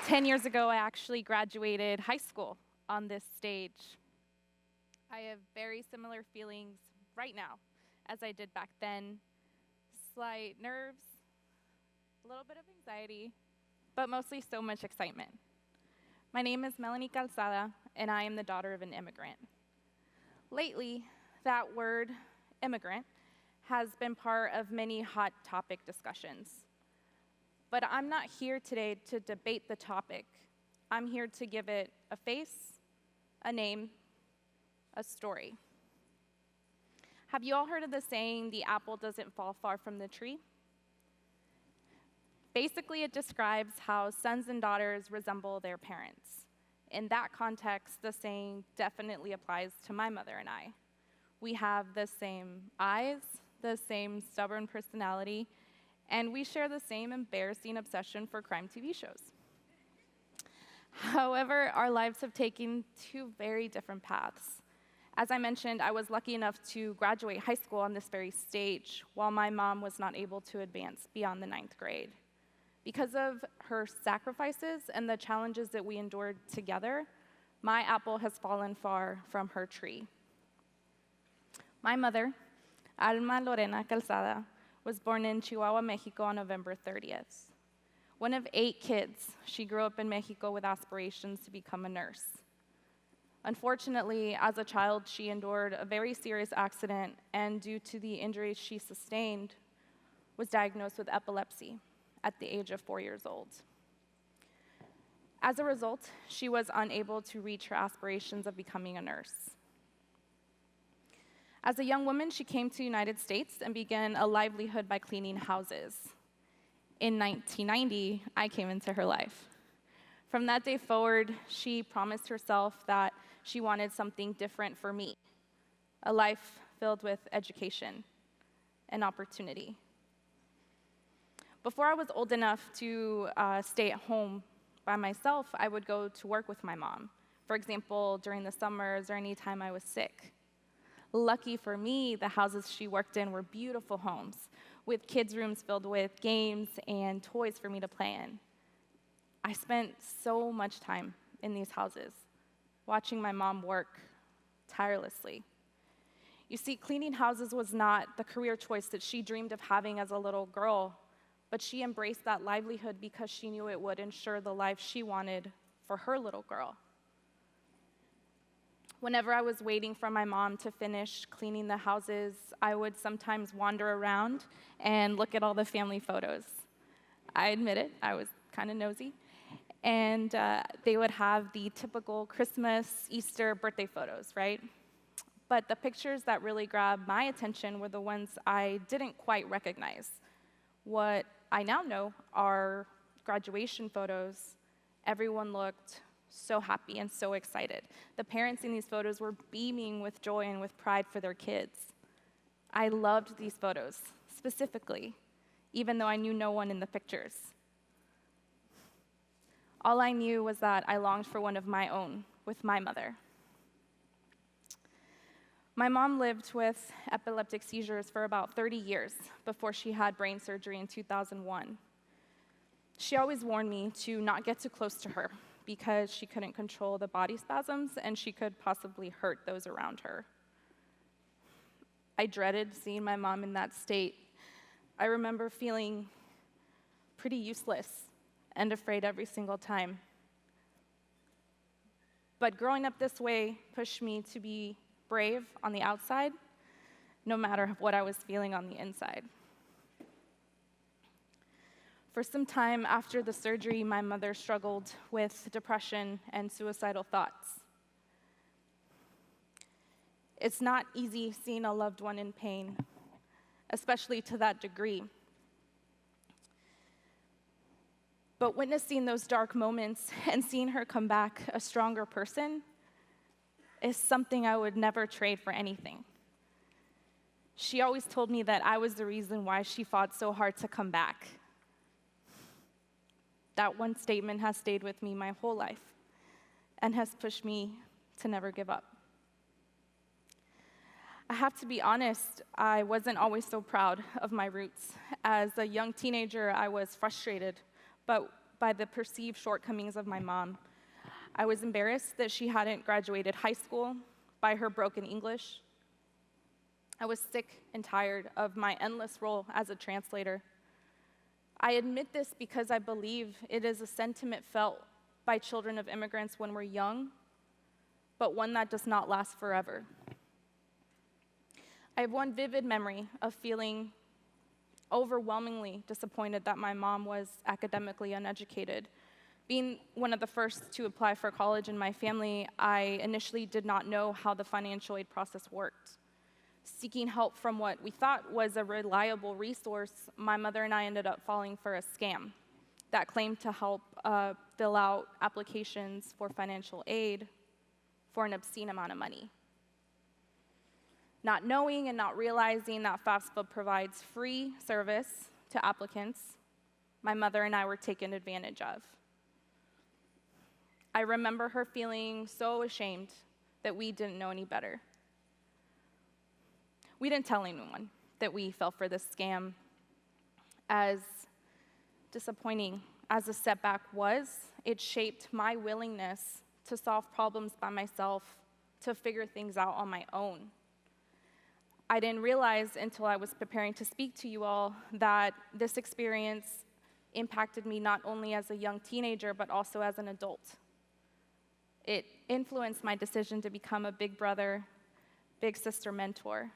10 years ago, I actually graduated high school on this stage. I have very similar feelings right now as I did back then. Slight nerves, a little bit of anxiety, but mostly so much excitement. My name is Melanie Calzada, and I am the daughter of an immigrant. Lately, that word, immigrant, has been part of many hot topic discussions. But I'm not here today to debate the topic. I'm here to give it a face, a name, a story. Have you all heard of the saying, the apple doesn't fall far from the tree? Basically, it describes how sons and daughters resemble their parents. In that context, the saying definitely applies to my mother and I. We have the same eyes, the same stubborn personality, and we share the same embarrassing obsession for crime TV shows. However, our lives have taken two very different paths. As I mentioned, I was lucky enough to graduate high school on this very stage, while my mom was not able to advance beyond the 9th grade. Because of her sacrifices and the challenges that we endured together, my apple has fallen far from her tree. My mother, Alma Lorena Calzada, was born in Chihuahua, Mexico on November 30th. One of 8 kids, she grew up in Mexico with aspirations to become a nurse. Unfortunately, as a child, she endured a very serious accident, and due to the injuries she sustained, was diagnosed with epilepsy at the age of 4 years old. As a result, she was unable to reach her aspirations of becoming a nurse. As a young woman, she came to the United States and began a livelihood by cleaning houses. In 1990, I came into her life. From that day forward, she promised herself that she wanted something different for me, a life filled with education and opportunity. Before I was old enough to stay at home by myself, I would go to work with my mom. For example, during the summers or any time I was sick. Lucky for me, the houses she worked in were beautiful homes with kids' rooms filled with games and toys for me to play in. I spent so much time in these houses, watching my mom work tirelessly. You see, cleaning houses was not the career choice that she dreamed of having as a little girl, but she embraced that livelihood because she knew it would ensure the life she wanted for her little girl. Whenever I was waiting for my mom to finish cleaning the houses, I would sometimes wander around and look at all the family photos. I admit it, I was kind of nosy. And they would have the typical Christmas, Easter, birthday photos, right? But the pictures that really grabbed my attention were the ones I didn't quite recognize. What I now know are graduation photos. Everyone looked so happy and so excited. The parents in these photos were beaming with joy and with pride for their kids. I loved these photos, specifically, even though I knew no one in the pictures. All I knew was that I longed for one of my own with my mother. My mom lived with epileptic seizures for about 30 years before she had brain surgery in 2001. She always warned me to not get too close to her because she couldn't control the body spasms and she could possibly hurt those around her. I dreaded seeing my mom in that state. I remember feeling pretty useless and afraid every single time. But growing up this way pushed me to be brave on the outside, no matter what I was feeling on the inside. For some time after the surgery, my mother struggled with depression and suicidal thoughts. It's not easy seeing a loved one in pain, especially to that degree. But witnessing those dark moments and seeing her come back a stronger person is something I would never trade for anything. She always told me that I was the reason why she fought so hard to come back. That one statement has stayed with me my whole life and has pushed me to never give up. I have to be honest, I wasn't always so proud of my roots. As a young teenager, I was frustrated, but by the perceived shortcomings of my mom. I was embarrassed that she hadn't graduated high school, by her broken English. I was sick and tired of my endless role as a translator. I admit this because I believe it is a sentiment felt by children of immigrants when we're young, but one that does not last forever. I have one vivid memory of feeling overwhelmingly disappointed that my mom was academically uneducated. Being one of the first to apply for college in my family, I initially did not know how the financial aid process worked. Seeking help from what we thought was a reliable resource, my mother and I ended up falling for a scam that claimed to help fill out applications for financial aid for an obscene amount of money. Not knowing and not realizing that FAFSA provides free service to applicants, my mother and I were taken advantage of. I remember her feeling so ashamed that we didn't know any better. We didn't tell anyone that we fell for this scam. As disappointing as the setback was, it shaped my willingness to solve problems by myself, to figure things out on my own. I didn't realize until I was preparing to speak to you all that this experience impacted me not only as a young teenager, but also as an adult. It influenced my decision to become a big brother, big sister mentor.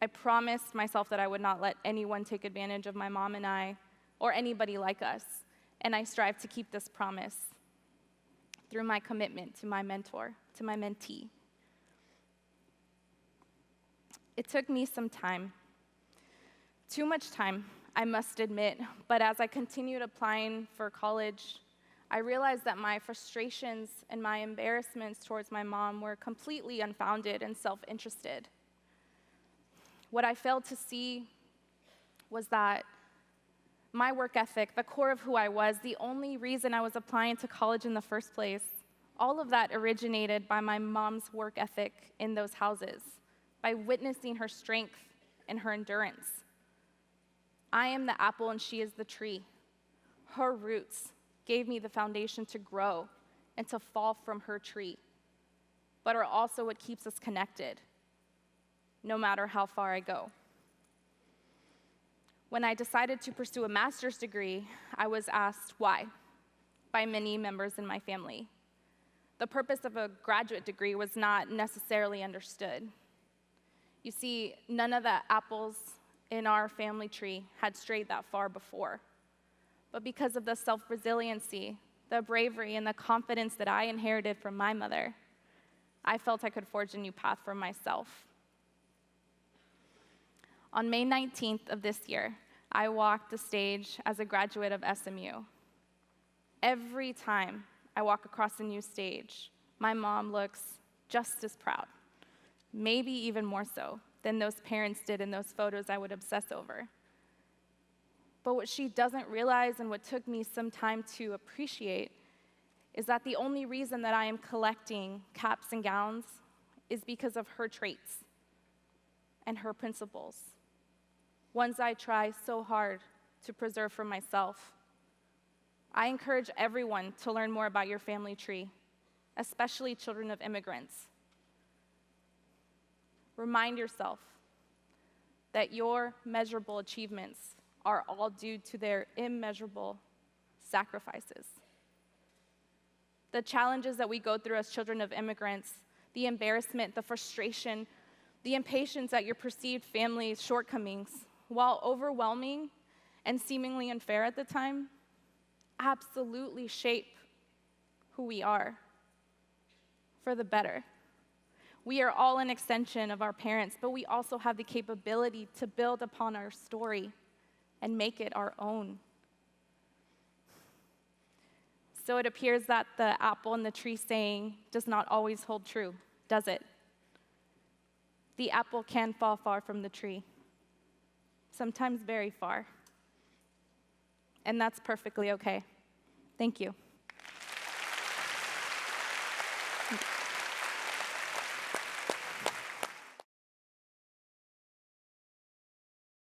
I promised myself that I would not let anyone take advantage of my mom and I, or anybody like us, and I strive to keep this promise through my commitment to my mentor, to my mentee. It took me some time, too much time, I must admit, but as I continued applying for college, I realized that my frustrations and my embarrassments towards my mom were completely unfounded and self-interested. What I failed to see was that my work ethic, the core of who I was, the only reason I was applying to college in the first place, all of that originated by my mom's work ethic in those houses, by witnessing her strength and her endurance. I am the apple and she is the tree. Her roots gave me the foundation to grow and to fall from her tree, but are also what keeps us connected, no matter how far I go. When I decided to pursue a master's degree, I was asked why by many members in my family. The purpose of a graduate degree was not necessarily understood. You see, none of the apples in our family tree had strayed that far before. But because of the self-resiliency, the bravery, and the confidence that I inherited from my mother, I felt I could forge a new path for myself. On May 19th of this year, I walked the stage as a graduate of SMU. Every time I walk across a new stage, my mom looks just as proud, maybe even more so than those parents did in those photos I would obsess over. But what she doesn't realize, and what took me some time to appreciate, is that the only reason that I am collecting caps and gowns is because of her traits and her principles, ones I try so hard to preserve for myself. I encourage everyone to learn more about your family tree, especially children of immigrants. Remind yourself that your measurable achievements are all due to their immeasurable sacrifices. The challenges that we go through as children of immigrants, the embarrassment, the frustration, the impatience at your perceived family's shortcomings, while overwhelming and seemingly unfair at the time, absolutely shape who we are for the better. We are all an extension of our parents, but we also have the capability to build upon our story and make it our own. So it appears that the apple in the tree saying does not always hold true, does it? The apple can fall far from the tree, sometimes very far. And that's perfectly okay. Thank you.